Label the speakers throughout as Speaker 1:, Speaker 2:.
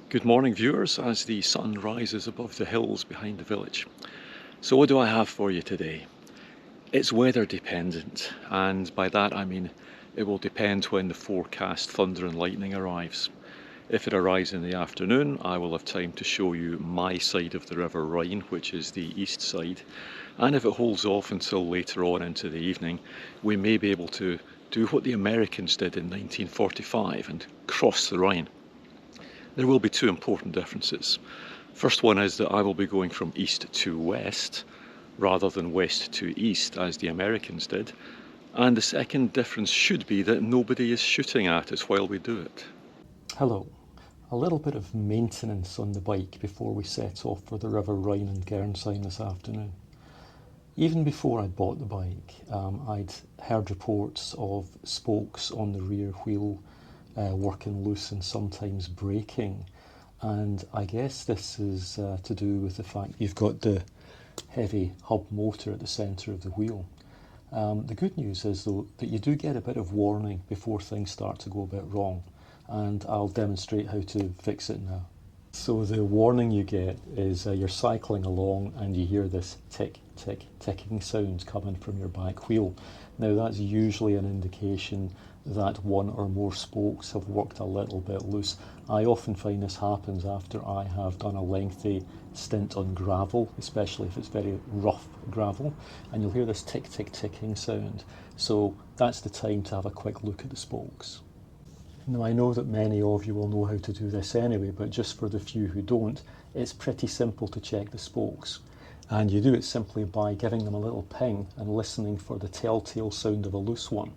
Speaker 1: Good morning, viewers, as the sun rises above the hills behind the village. So what do I have for you today? It's weather dependent, and by that I mean it will depend when the forecast thunder and lightning arrives. If it arrives in the afternoon, I will have time to show you my side of the River Rhine, which is the east side. And if it holds off until later on into the evening, we may be able to do what the Americans did in 1945 and cross the Rhine. There will be two important differences. First one is that I will be going from east to west rather than west to east as the Americans did. And the second difference should be that nobody is shooting at us while we do it.
Speaker 2: Hello. A little bit of maintenance on the bike before we set off for the River Rhine and Gernsheim this afternoon. Even before I bought the bike, I'd heard reports of spokes on the rear wheel working loose and sometimes breaking, and I guess this is to do with the fact you've got the heavy hub motor at the centre of the wheel. The good news is though that you do get a bit of warning before things start to go a bit wrong, and I'll demonstrate how to fix it now. So the warning you get is you're cycling along and you hear this tick tick ticking sound coming from your back wheel. Now that's usually an indication that one or more spokes have worked a little bit loose. I often find this happens after I have done a lengthy stint on gravel, especially if it's very rough gravel, and you'll hear this tick tick ticking sound. So that's the time to have a quick look at the spokes. Now I know that many of you will know how to do this anyway, but just for the few who don't, it's pretty simple to check the spokes. And you do it simply by giving them a little ping and listening for the telltale sound of a loose one.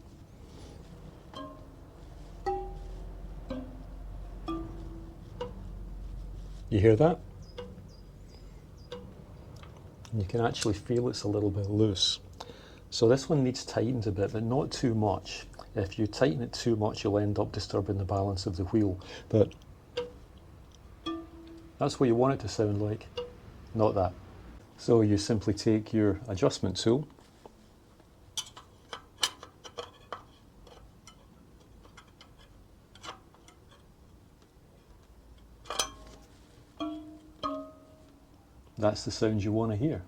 Speaker 2: You hear that? And you can actually feel it's a little bit loose. So this one needs tightened a bit, but not too much. If you tighten it too much, you'll end up disturbing the balance of the wheel. But that's what you want it to sound like, not that. So you simply take your adjustment tool, that's the sound you want to hear.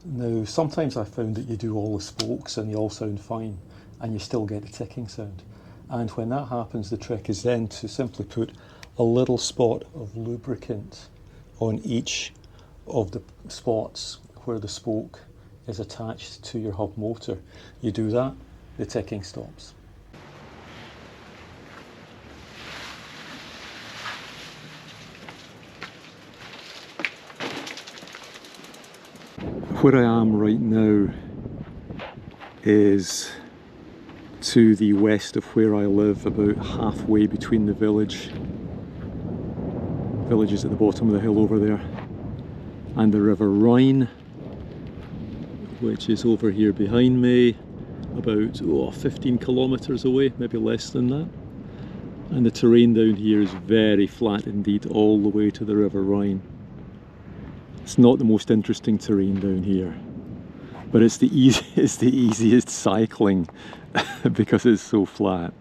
Speaker 2: Now sometimes I found that you do all the spokes and they all sound fine and you still get the ticking sound. And when that happens, the trick is then to simply put a little spot of lubricant on each of the spots where the spoke is attached to your hub motor. You do that, the ticking stops.
Speaker 1: Where I am right now is to the west of where I live, about halfway between the village is at the bottom of the hill over there, and the River Rhine, which is over here behind me, about 15 kilometres away, maybe less than that. And the terrain down here is very flat indeed, all the way to the River Rhine. It's not the most interesting terrain down here, but it's the easiest cycling because it's so flat.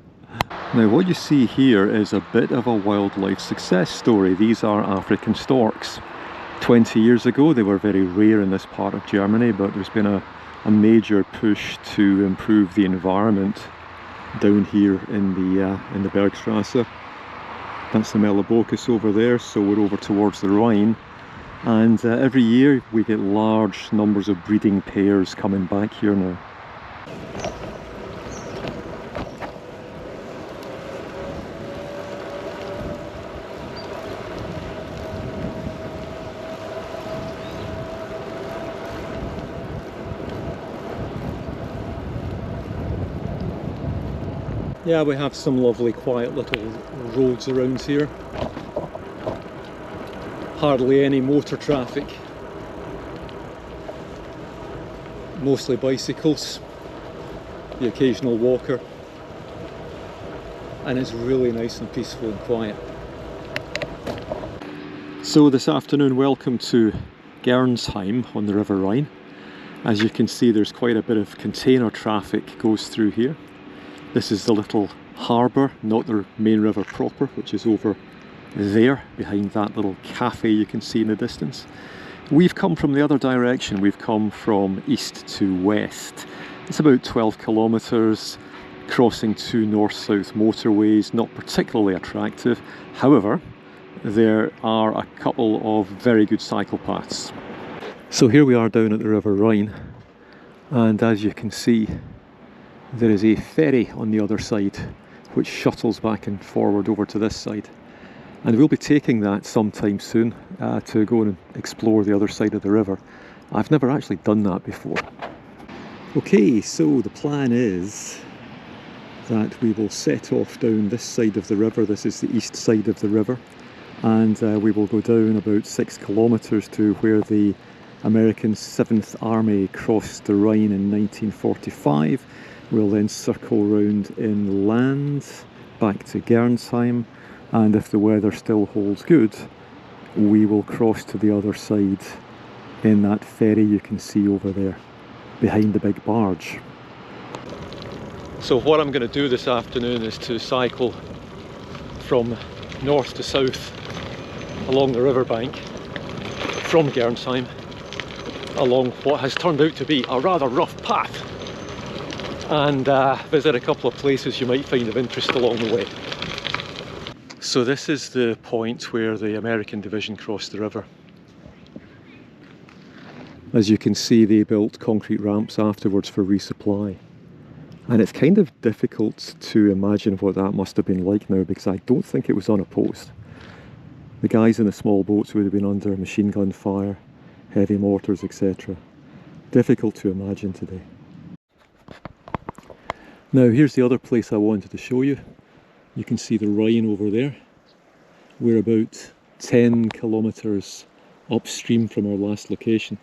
Speaker 1: Now what you see here is a bit of a wildlife success story. These are African storks. 20 years ago they were very rare in this part of Germany, but there's been a major push to improve the environment down here in the Bergstrasse. That's the Melibocus over there, so we're over towards the Rhine. And every year we get large numbers of breeding pairs coming back here now. Yeah, we have some lovely quiet little roads around here. Hardly any motor traffic. Mostly bicycles, the occasional walker. And it's really nice and peaceful and quiet. So this afternoon, welcome to Gernsheim on the River Rhine. As you can see, there's quite a bit of container traffic goes through here. This is the little harbour, not the main river proper, which is over there, behind that little cafe you can see in the distance. We've come from the other direction. We've come from east to west. It's about 12 kilometres, crossing two north-south motorways, not particularly attractive. However, there are a couple of very good cycle paths. So here we are down at the River Rhine, and as you can see, there is a ferry on the other side which shuttles back and forward over to this side. And we'll be taking that sometime soon to go and explore the other side of the river. I've never actually done that before. Okay, so the plan is that we will set off down this side of the river. This is the east side of the river. And we will go down about 6 kilometres to where the American 7th Army crossed the Rhine in 1945. We'll then circle round inland back to Gernsheim. And if the weather still holds good, we will cross to the other side in that ferry you can see over there, behind the big barge. So what I'm going to do this afternoon is to cycle from north to south along the riverbank from Gernsheim, along what has turned out to be a rather rough path, and visit a couple of places you might find of interest along the way. So this is the point where the American division crossed the river. As you can see, they built concrete ramps afterwards for resupply. And it's kind of difficult to imagine what that must have been like now, because I don't think it was unopposed. The guys in the small boats would have been under machine gun fire, heavy mortars, etc. Difficult to imagine today. Now here's the other place I wanted to show you. You can see the Rhine over there. We're about 10 kilometres upstream from our last location.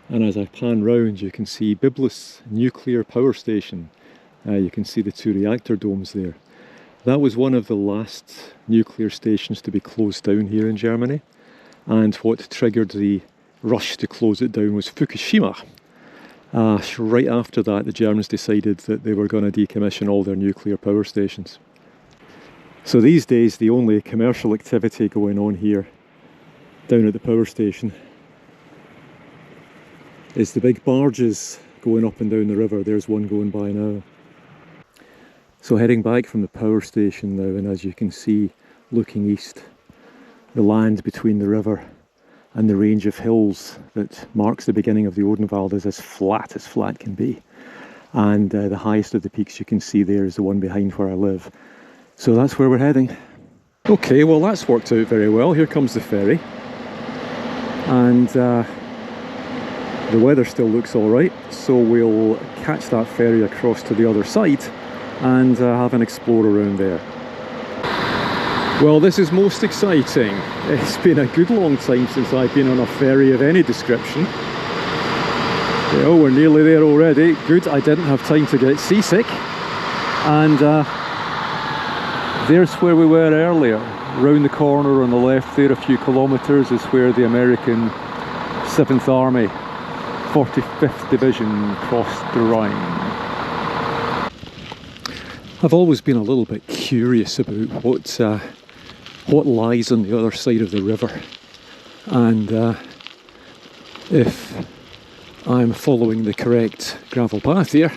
Speaker 1: And as I pan round, you can see Biblis nuclear power station. You can see the two reactor domes there. That was one of the last nuclear stations to be closed down here in Germany. And what triggered the rush to close it down was Fukushima. Right after that, the Germans decided that they were going to decommission all their nuclear power stations. So these days, the only commercial activity going on here, down at the power station, is the big barges going up and down the river. There's one going by now. So heading back from the power station now, and as you can see, looking east, the land between the river and the range of hills that marks the beginning of the Odenwald is as flat can be. And the highest of the peaks you can see there is the one behind where I live. So that's where we're heading. Okay, well that's worked out very well. Here comes the ferry. And the weather still looks alright, so we'll catch that ferry across to the other side and have an explore around there. Well, this is most exciting. It's been a good long time since I've been on a ferry of any description. Oh, we're nearly there already. Good, I didn't have time to get seasick. And there's where we were earlier. Round the corner on the left there, a few kilometres, is where the American 7th Army 45th Division crossed the Rhine. I've always been a little bit curious about what lies on the other side of the river, and if I'm following the correct gravel path here,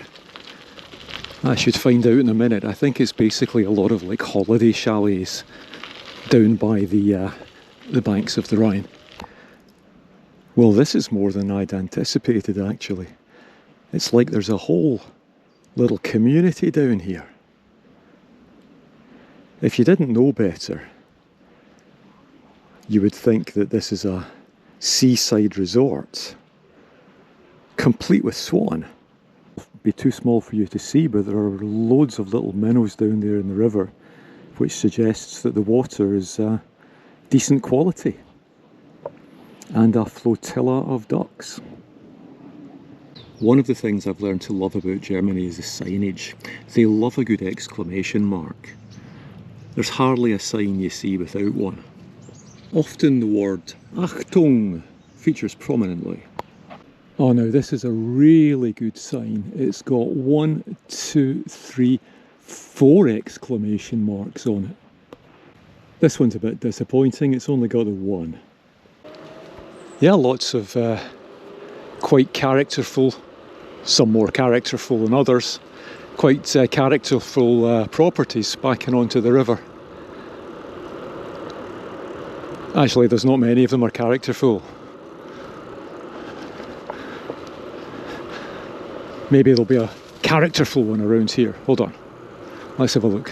Speaker 1: I should find out in a minute. I think it's basically a lot of like holiday chalets down by the banks of the Rhine. Well, this is more than I'd anticipated actually. It's like there's a whole little community down here. If you didn't know better, you would think that this is a seaside resort, complete with swan. It'd be too small for you to see, but there are loads of little minnows down there in the river, which suggests that the water is decent quality. And a flotilla of ducks. One of the things I've learned to love about Germany is the signage. They love a good exclamation mark. There's hardly a sign you see without one. Often the word Achtung features prominently. Oh, now this is a really good sign. It's got 1, 2, 3, 4 exclamation marks on it. This one's a bit disappointing, it's only got the one. Yeah, lots of quite characterful, some more characterful than others, quite characterful properties backing onto the river. Actually, there's not many of them are characterful. Maybe there'll be a characterful one around here. Hold on, let's have a look.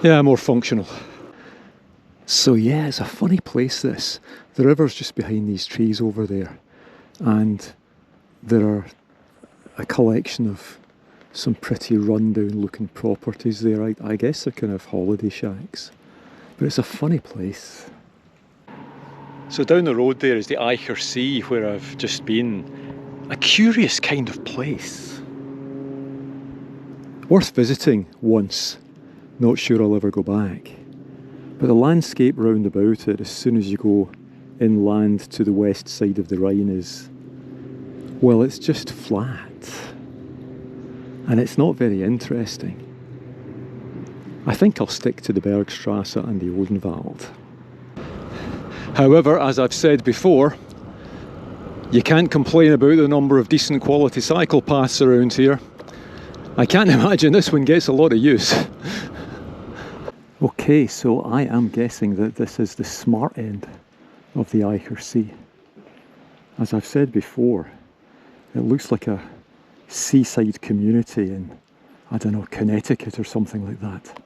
Speaker 1: Yeah, more functional. So yeah, it's a funny place this. The river's just behind these trees over there, and there are a collection of some pretty rundown looking properties there. I guess they're kind of holiday shacks, but it's a funny place. So down the road there is the Eicher See, where I've just been. A curious kind of place. Worth visiting once. Not sure I'll ever go back. But the landscape round about it, as soon as you go inland to the west side of the Rhine, is, well, it's just flat. And it's not very interesting. I think I'll stick to the Bergstrasse and the Odenwald. However, as I've said before, you can't complain about the number of decent quality cycle paths around here. I can't imagine this one gets a lot of use. Okay, so I am guessing that this is the smart end of the Eicher See. As I've said before, it looks like a seaside community in, I don't know, Connecticut or something like that.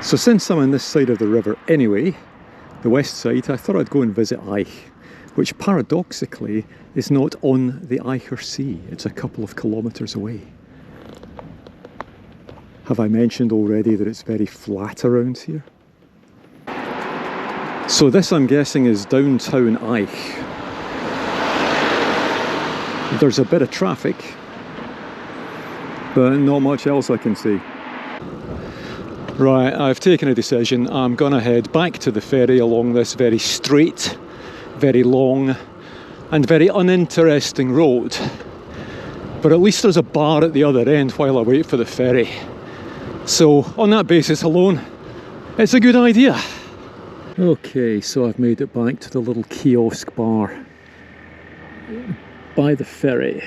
Speaker 1: So since I'm on this side of the river anyway, the west side, I thought I'd go and visit Eich, which paradoxically is not on the Eicher See. It's a couple of kilometres away. Have I mentioned already that it's very flat around here? So this, I'm guessing, is downtown Eich. There's a bit of traffic, but not much else I can see. Right, I've taken a decision. I'm gonna head back to the ferry along this very straight, very long, and very uninteresting road. But at least there's a bar at the other end while I wait for the ferry. So, on that basis alone, it's a good idea. Okay, so I've made it back to the little kiosk bar by the ferry.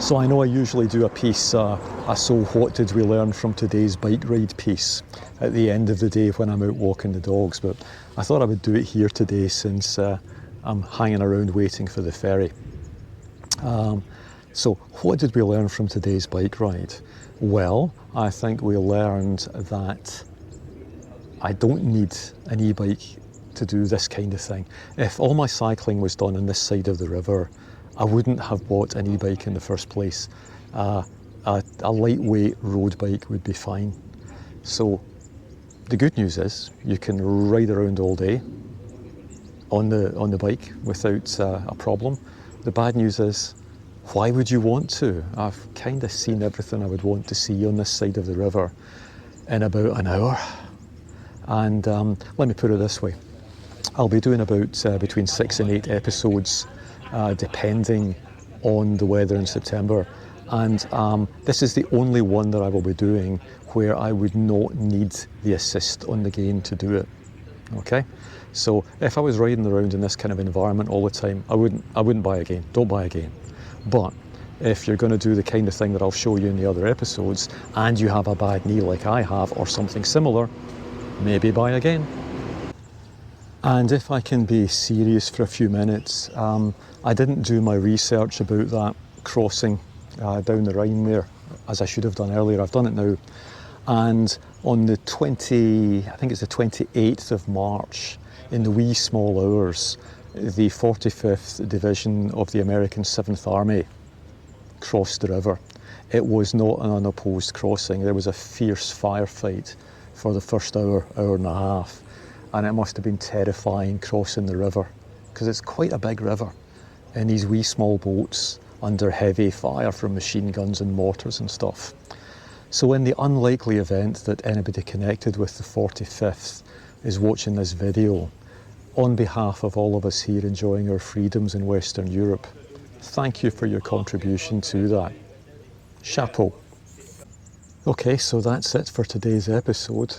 Speaker 1: So I know I usually do a piece, so what did we learn from today's bike ride piece at the end of the day when I'm out walking the dogs, but I thought I would do it here today since I'm hanging around waiting for the ferry. So what did we learn from today's bike ride? Well, I think we learned that I don't need an e-bike to do this kind of thing. If all my cycling was done on this side of the river, I wouldn't have bought an e-bike in the first place. A lightweight road bike would be fine. So the good news is you can ride around all day on the bike without a problem. The bad news is, why would you want to? I've kind of seen everything I would want to see on this side of the river in about an hour. And let me put it this way. I'll be doing about between 6 and 8 episodes depending on the weather in September. And this is the only one that I will be doing where I would not need the assist on the gain to do it. Okay? So if I was riding around in this kind of environment all the time, I wouldn't buy a gain. Don't buy a gain. But if you're going to do the kind of thing that I'll show you in the other episodes, and you have a bad knee like I have, or something similar, maybe buy a gain. And if I can be serious for a few minutes, I didn't do my research about that crossing down the Rhine there, as I should have done earlier. I've done it now. And on the 28th of March, in the wee small hours, the 45th Division of the American 7th Army crossed the river. It was not an unopposed crossing. There was a fierce firefight for the first hour and a half. And it must have been terrifying crossing the river, because it's quite a big river, in these wee small boats under heavy fire from machine guns and mortars and stuff. So in the unlikely event that anybody connected with the 45th is watching this video, on behalf of all of us here enjoying our freedoms in Western Europe, thank you for your contribution to that. Chapeau. Okay, so that's it for today's episode.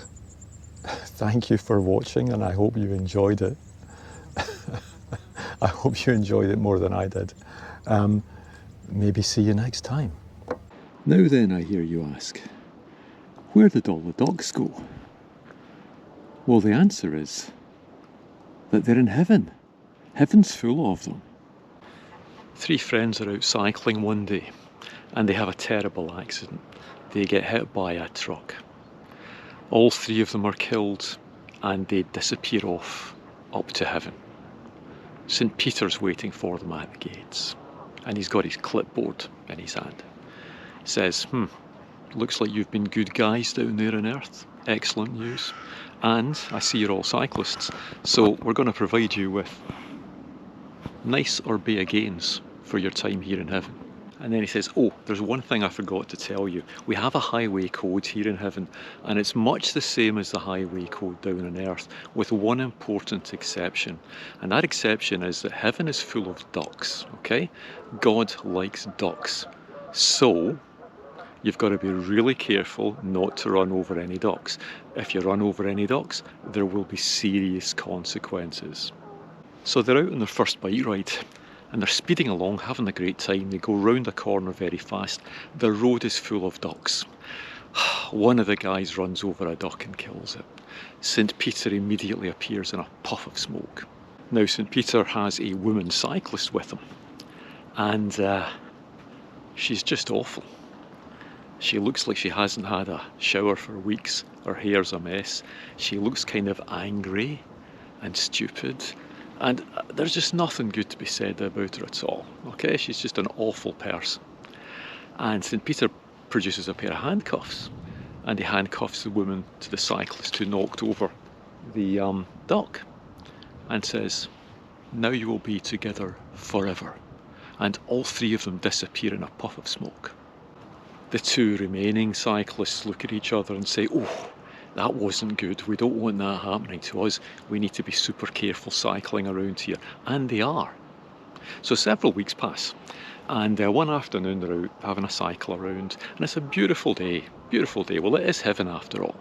Speaker 1: Thank you for watching, and I hope you enjoyed it. I hope you enjoyed it more than I did. Maybe see you next time. Now then, I hear you ask, where did all the ducks go? Well, the answer is that they're in heaven. Heaven's full of them. Three friends are out cycling one day and they have a terrible accident. They get hit by a truck. All three of them are killed and they disappear off up to heaven. St. Peter's waiting for them at the gates and he's got his clipboard in his hand. He says, looks like you've been good guys down there on earth. Excellent news. And I see you're all cyclists, so we're going to provide you with nice Orbea gains for your time here in heaven. And then he says, oh, there's one thing I forgot to tell you. We have a highway code here in heaven, and it's much the same as the highway code down on earth, with one important exception. And that exception is that heaven is full of ducks, okay? God likes ducks. So you've got to be really careful not to run over any ducks. If you run over any ducks, there will be serious consequences. So they're out on their first bike ride and they're speeding along, having a great time. They go round a corner very fast. The road is full of ducks. One of the guys runs over a duck and kills it. St. Peter immediately appears in a puff of smoke. Now, St. Peter has a woman cyclist with him, and she's just awful. She looks like she hasn't had a shower for weeks. Her hair's a mess. She looks kind of angry and stupid. And there's just nothing good to be said about her at all. Okay, she's just an awful person. And St. Peter produces a pair of handcuffs. And he handcuffs the woman to the cyclist who knocked over the duck. And says, now you will be together forever. And all three of them disappear in a puff of smoke. The two remaining cyclists look at each other and say, oh, that wasn't good. We don't want that happening to us. We need to be super careful cycling around here. And they are. So several weeks pass. And one afternoon they're out having a cycle around. And it's a beautiful day. Beautiful day. Well, it is heaven after all.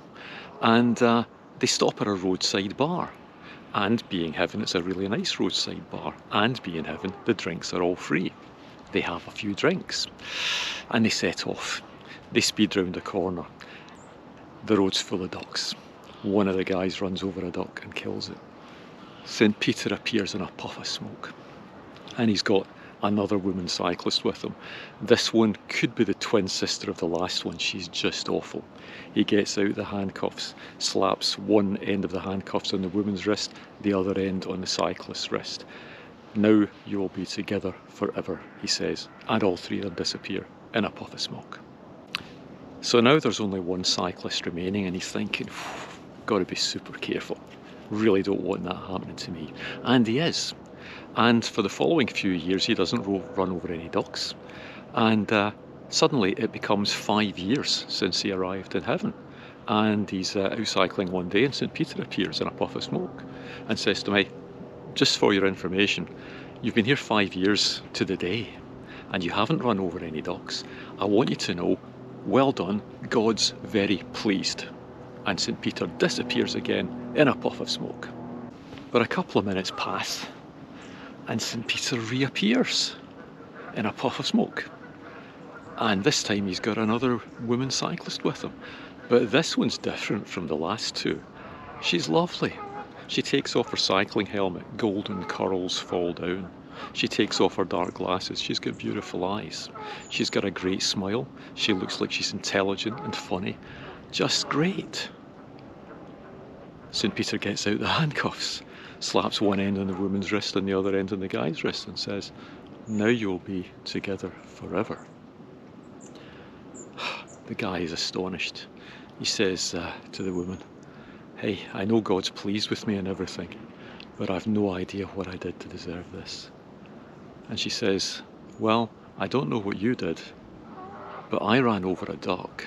Speaker 1: And they stop at a roadside bar. And being heaven, it's a really nice roadside bar. And being heaven, the drinks are all free. They have a few drinks and they set off. They speed round a corner. The road's full of ducks. One of the guys runs over a duck and kills it. St. Peter appears in a puff of smoke and he's got another woman cyclist with him. This one could be the twin sister of the last one. She's just awful. He gets out the handcuffs, slaps one end of the handcuffs on the woman's wrist, the other end on the cyclist's wrist. Now you will be together forever, he says, and all three of them disappear in a puff of smoke. So now there's only one cyclist remaining and he's thinking, got to be super careful. Really don't want that happening to me. And he is. And for the following few years he doesn't run over any ducks. And suddenly it becomes 5 years since he arrived in heaven. And he's out cycling one day and St. Peter appears in a puff of smoke and says to me, just for your information, you've been here 5 years to the day and you haven't run over any ducks. I want you to know, well done, God's very pleased. And St. Peter disappears again in a puff of smoke. But a couple of minutes pass and St. Peter reappears in a puff of smoke. And this time he's got another woman cyclist with him. But this one's different from the last two. She's lovely. She takes off her cycling helmet, golden curls fall down. She takes off her dark glasses, she's got beautiful eyes. She's got a great smile, she looks like she's intelligent and funny. Just great. St. Peter gets out the handcuffs, slaps one end on the woman's wrist and the other end on the guy's wrist and says, now you'll be together forever. The guy is astonished. He says to the woman, hey, I know God's pleased with me and everything, but I've no idea what I did to deserve this. And she says, well, I don't know what you did, but I ran over a duck